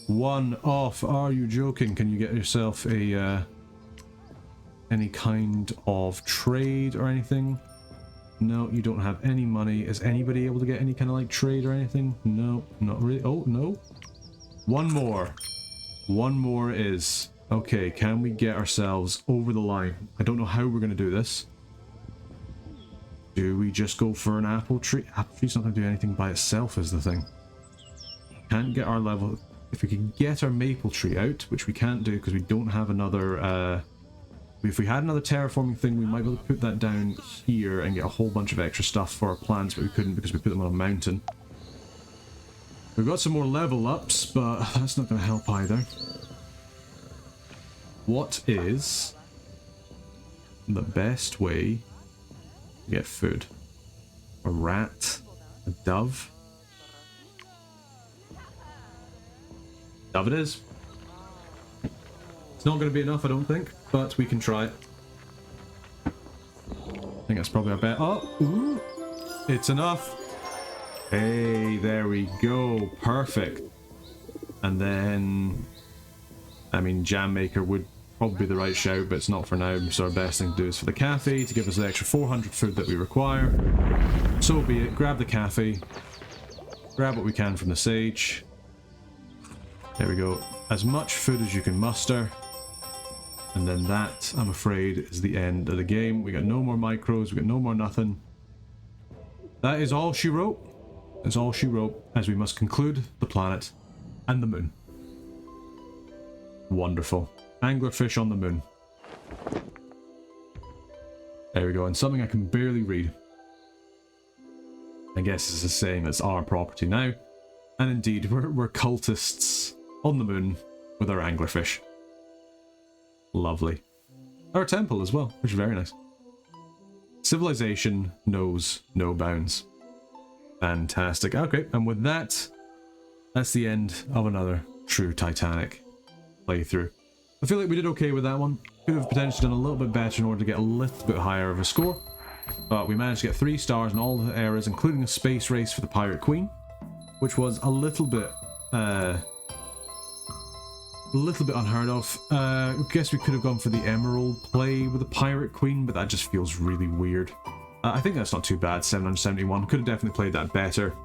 One off. Are you joking? Can you get yourself a any kind of trade or anything? No, you don't have any money. Is anybody able to get any kind of like trade or anything? No, not really. Oh, no. One more. One more is... Okay, can we get ourselves over the line? I don't know how we're going to do this. Do we just go for an apple tree? Apple tree's not going to do anything by itself is the thing. Can't get our level... If we can get our maple tree out, which we can't do because we don't have another... If we had another terraforming thing, we might be able to put that down here and get a whole bunch of extra stuff for our plants, but we couldn't because we put them on a mountain. We've got some more level ups, but that's not going to help either. What is the best way to get food? A rat? A dove? Dove it is. It's not going to be enough, I don't think, but we can try it. I think that's probably our bet. Oh, ooh, it's enough. Hey, there we go. Perfect. And then, I mean, Jam Maker would probably be the right shout, but it's not for now. So our best thing to do is for the cafe to give us the extra 400 food that we require. So be it. Grab the cafe. Grab what we can from the sage. There we go. As much food as you can muster. And then that, I'm afraid, is the end of the game. We got no more micros. We got no more nothing. That is all she wrote. That's all she wrote, as we must conclude the planet and the moon. Wonderful. Anglerfish on the moon. There we go, and something I can barely read. I guess this is saying it's our property now. And indeed, we're cultists on the moon with our anglerfish. Lovely. Our temple as well, which is very nice. Civilization knows no bounds. Fantastic. Okay, and with that, that's the end of another True Titanic playthrough. I feel like we did okay with that one. Could have potentially done a little bit better in order to get a little bit higher of a score. But we managed to get 3 stars in all the eras, including a space race for the Pirate Queen, which was a little bit unheard of. I guess we could have gone for the Emerald play with the Pirate Queen, but that just feels really weird. I think that's not too bad, 771. Could have definitely played that better,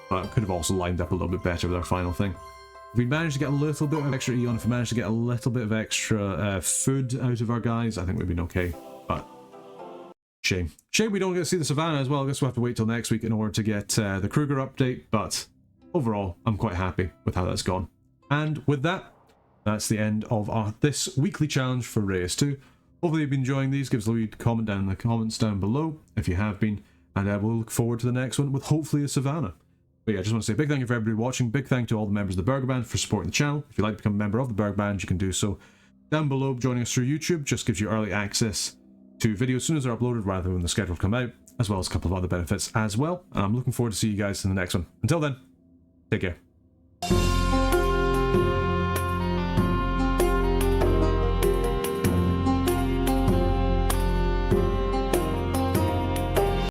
but could have also lined up a little bit better with our final thing. If we managed to get a little bit of extra Eon, if we managed to get a little bit of extra food out of our guys, I think we've been okay, but shame. Shame we don't get to see the Savannah as well. I guess we'll have to wait till next week in order to get the Kruger update, but overall, I'm quite happy with how that's gone. And with that, that's the end of this weekly challenge for Reus 2. Hopefully you've been enjoying these. Give us a little comment down in the comments down below if you have been, and we'll look forward to the next one with hopefully a Savannah. But yeah, I just want to say a big thank you for everybody watching. Big thank you to all the members of the Burger Band for supporting the channel. If you'd like to become a member of the Burger Band, you can do so down below. Joining us through YouTube just gives you early access to videos as soon as they're uploaded rather than when the schedule come out, as well as a couple of other benefits as well. And I'm looking forward to see you guys in the next one. Until then, take care.